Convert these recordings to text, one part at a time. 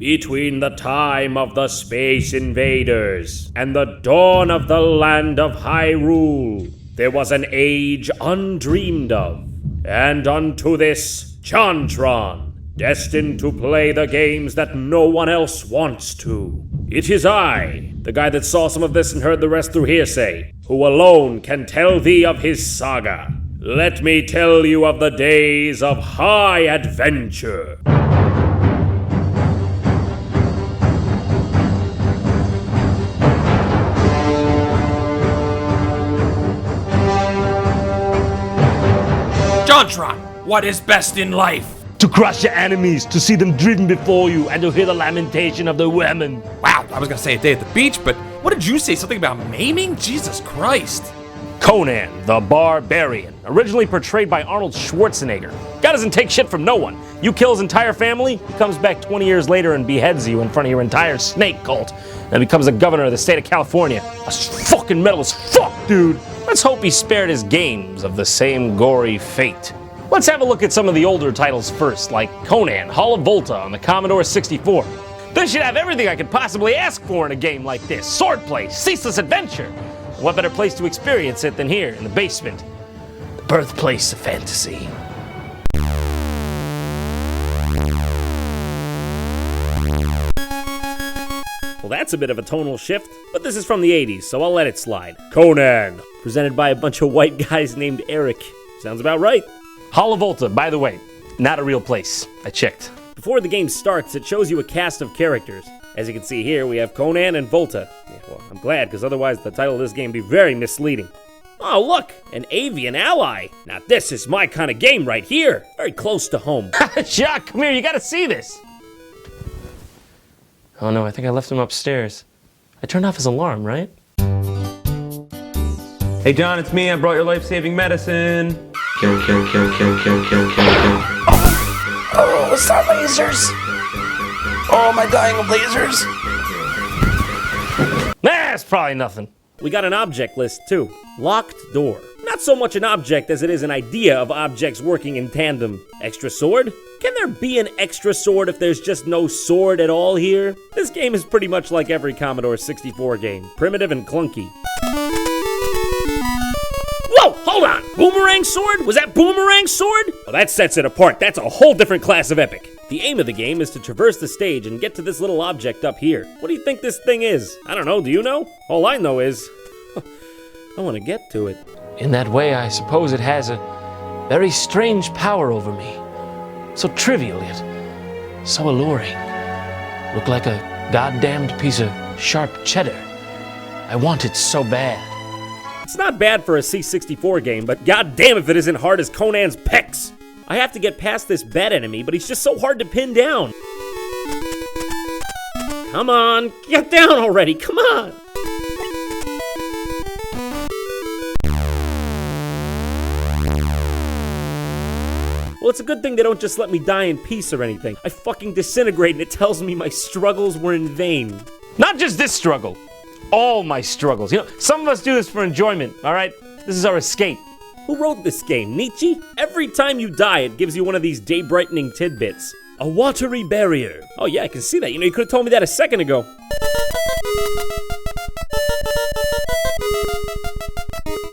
Between the time of the Space Invaders and the dawn of the land of Hyrule, there was an age undreamed of. And unto this, JonTron, destined to play the games that no one else wants to. It is I, the guy that saw some of this and heard the rest through hearsay, who alone can tell thee of his saga. Let me tell you of the days of high adventure. JonTron, what is best in life? To crush your enemies, to see them driven before you, and to hear the lamentation of the women. Wow, I was gonna say a day at the beach, but what did you say? Something about maiming? Jesus Christ. Conan the Barbarian, originally portrayed by Arnold Schwarzenegger. Guy doesn't take shit from no one. You kill his entire family, he comes back 20 years later and beheads you in front of your entire snake cult, and becomes the governor of the state of California. That's fucking metal as fuck, dude. Let's hope he spared his games of the same gory fate. Let's have a look at some of the older titles first, like Conan, Hall of Volta on the Commodore 64. This should have everything I could possibly ask for in a game like this. Swordplay, ceaseless adventure. What better place to experience it than here, in the basement? The birthplace of fantasy. Well, that's a bit of a tonal shift, but this is from the 80s, so I'll let it slide. Conan, presented by a bunch of white guys named Eric. Sounds about right. Hall of Volta, by the way, not a real place. I checked. Before the game starts, it shows you a cast of characters. As you can see here, we have Conan and Volta. Yeah, well, I'm glad, because otherwise the title of this game would be very misleading. Oh, look, an avian ally. Now this is my kind of game right here. Very close to home. Jacques, come here, you gotta see this. Oh no, I think I left him upstairs. I turned off his alarm, right? Hey John, it's me. I brought your life-saving medicine. Kill. Oh, what's that, lasers? Oh, am I dying of lasers? That's probably nothing. We got an object list too. Locked door. Not so much an object as it is an idea of objects working in tandem. Extra sword? Can there be an extra sword if there's just no sword at all here? This game is pretty much like every Commodore 64 game. Primitive and clunky. Whoa, hold on! Boomerang sword? Was that boomerang sword? Well, that sets it apart. That's a whole different class of epic. The aim of the game is to traverse the stage and get to this little object up here. What do you think this thing is? I don't know, do you know? All I know is, I want to get to it. In that way, I suppose it has a very strange power over me. So trivial yet so alluring. Look like a goddamned piece of sharp cheddar. I want it so bad. It's not bad for a C64 game, but goddamn if it isn't hard as Conan's pecs. I have to get past this bad enemy, but he's just so hard to pin down. Come on, get down already, come on! Well, it's a good thing they don't just let me die in peace or anything. I fucking disintegrate and it tells me my struggles were in vain. Not just this struggle. All my struggles. You know, some of us do this for enjoyment, all right? This is our escape. Who wrote this game, Nietzsche? Every time you die, it gives you one of these day-brightening tidbits. A watery barrier. Oh yeah, I can see that. You know, you could have told me that a second ago.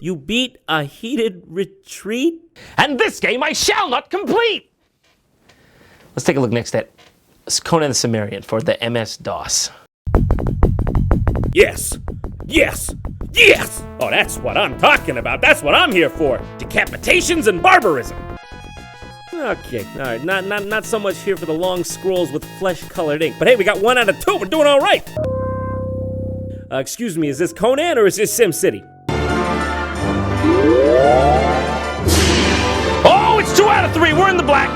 You beat a heated retreat? And this game I shall not complete! Let's take a look next at Conan the Cimmerian for the MS-DOS. Yes! Yes! Yes! Oh, that's what I'm talking about. That's what I'm here for. Decapitations and barbarism. Okay, all right. Not so much here for the long scrolls with flesh-colored ink. But hey, we got 1 out of 2. We're doing all right. Excuse me, is this Conan or is this SimCity? Oh, it's 2 out of 3. We're in the black.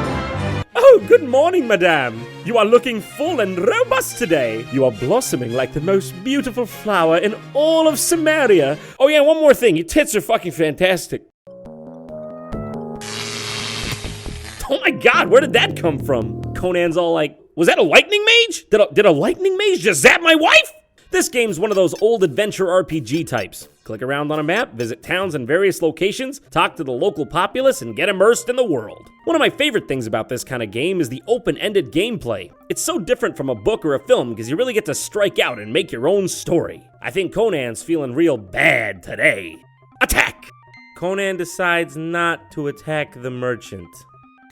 Oh, good morning, madame. You are looking full and robust today. You are blossoming like the most beautiful flower in all of Samaria. Oh yeah, one more thing. Your tits are fucking fantastic. Oh my god, where did that come from? Conan's all like, was that a lightning mage? Did a lightning mage just zap my wife? This game's one of those old adventure RPG types. Click around on a map, visit towns in various locations, talk to the local populace, and get immersed in the world. One of my favorite things about this kind of game is the open-ended gameplay. It's so different from a book or a film because you really get to strike out and make your own story. I think Conan's feeling real bad today. Attack! Conan decides not to attack the merchant.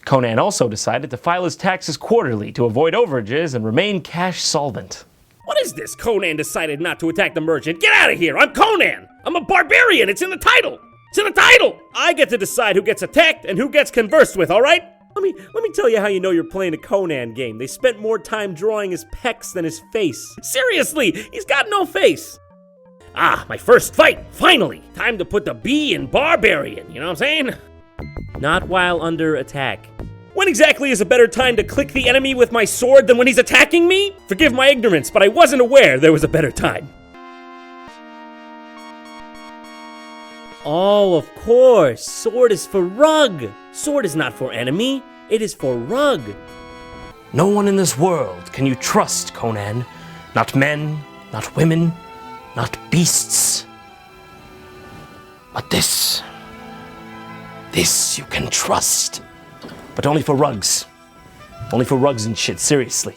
Conan also decided to file his taxes quarterly to avoid overages and remain cash solvent. What is this? Conan decided not to attack the merchant. Get out of here! I'm Conan! I'm a barbarian! It's in the title! It's in the title! I get to decide who gets attacked and who gets conversed with, alright? Let me tell you how you know you're playing a Conan game. They spent more time drawing his pecs than his face. Seriously, he's got no face. Ah, my first fight, finally! Time to put the B in barbarian, you know what I'm saying? Not while under attack. When exactly is a better time to click the enemy with my sword than when he's attacking me? Forgive my ignorance, but I wasn't aware there was a better time. Oh, of course. Sword is for rug. Sword is not for enemy. It is for rug. No one in this world can you trust, Conan. Not men, not women, not beasts. But this you can trust. But only for rugs. Only for rugs and shit, seriously.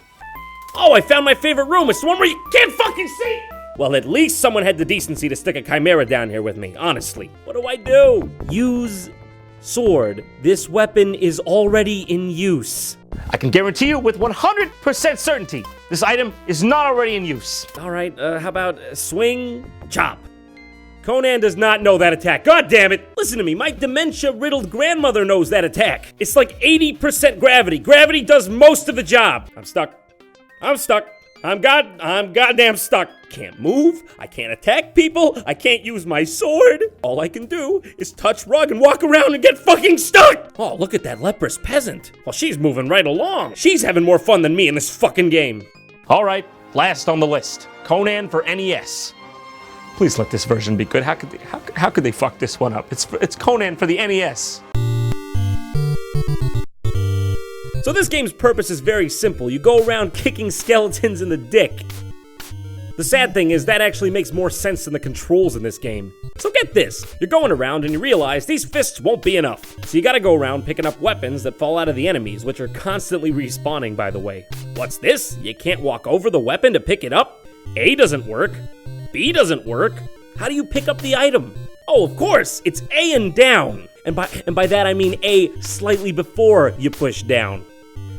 Oh, I found my favorite room. It's the one where you can't fucking see. Well, at least someone had the decency to stick a chimera down here with me, honestly. What do I do? Use sword. This weapon is already in use. I can guarantee you with 100% certainty, this item is not already in use. All right, how about swing, chop? Conan does not know that attack. God damn it! Listen to me, my dementia-riddled grandmother knows that attack. It's like 80% gravity. Gravity does most of the job. I'm stuck. I'm goddamn stuck. Can't move, I can't attack people, I can't use my sword. All I can do is touch rug and walk around and get fucking stuck. Oh, look at that leprous peasant. Well, she's moving right along. She's having more fun than me in this fucking game. All right, last on the list, Conan for NES. Please let this version be good. How could they fuck this one up? It's Conan for the NES. So this game's purpose is very simple. You go around kicking skeletons in the dick. The sad thing is that actually makes more sense than the controls in this game. So get this, you're going around and you realize these fists won't be enough. So you gotta go around picking up weapons that fall out of the enemies, which are constantly respawning, by the way. What's this? You can't walk over the weapon to pick it up? A doesn't work. B doesn't work. How do you pick up the item? Oh, of course, it's A and down. And by that I mean A slightly before you push down.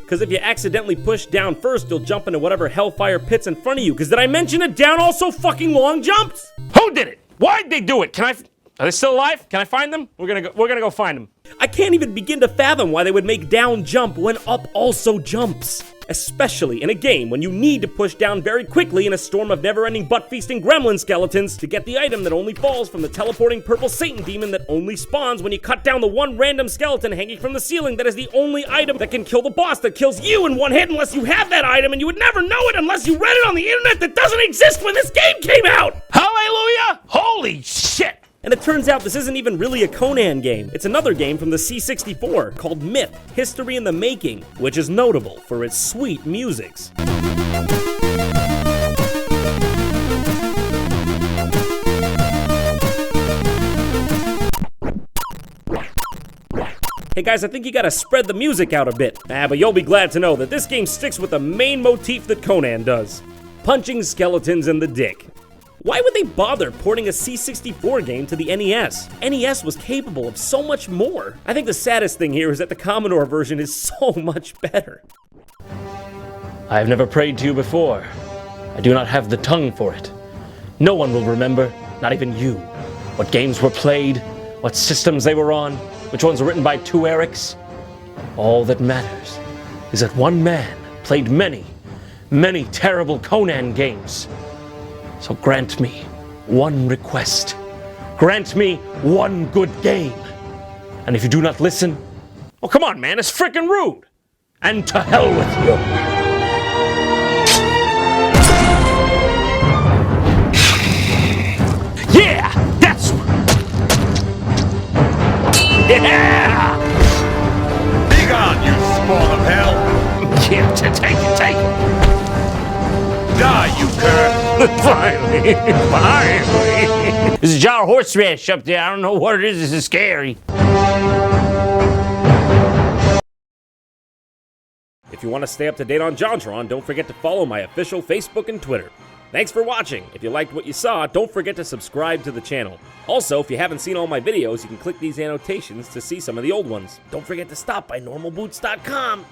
Because if you accidentally push down first, you'll jump into whatever hellfire pit's in front of you. Because did I mention that down also fucking long jumps? Who did it? Why'd they do it? Are they still alive? Can I find them? We're gonna go find them. I can't even begin to fathom why they would make down jump when up also jumps. Especially in a game when you need to push down very quickly in a storm of never-ending butt-feasting gremlin skeletons to get the item that only falls from the teleporting purple Satan demon that only spawns when you cut down the one random skeleton hanging from the ceiling that is the only item that can kill the boss that kills you in one hit unless you have that item, and you would never know it unless you read it on the internet that doesn't exist when this game came out! Hallelujah! Holy shit! And it turns out this isn't even really a Conan game. It's another game from the C64 called Myth, History in the Making, which is notable for its sweet musics. Hey guys, I think you gotta spread the music out a bit. But you'll be glad to know that this game sticks with the main motif that Conan does. Punching skeletons in the dick. Why would they bother porting a C64 game to the NES? NES was capable of so much more. I think the saddest thing here is that the Commodore version is so much better. I have never prayed to you before. I do not have the tongue for it. No one will remember, not even you, what games were played, what systems they were on, which ones were written by two Erics. All that matters is that one man played many, many terrible Conan games. So grant me one request. Grant me one good game. And if you do not listen, well, come on, man, it's frickin' rude. And to hell with you. Yeah, that's... Yeah! Be gone, you spawn of hell! Yeah, take it. Die, you cur! Finally. There's a jar of horseradish up there. I don't know what it is. This is scary. If you want to stay up to date on JonTron, don't forget to follow my official Facebook and Twitter. Thanks for watching. If you liked what you saw, don't forget to subscribe to the channel. Also, if you haven't seen all my videos, you can click these annotations to see some of the old ones. Don't forget to stop by normalboots.com.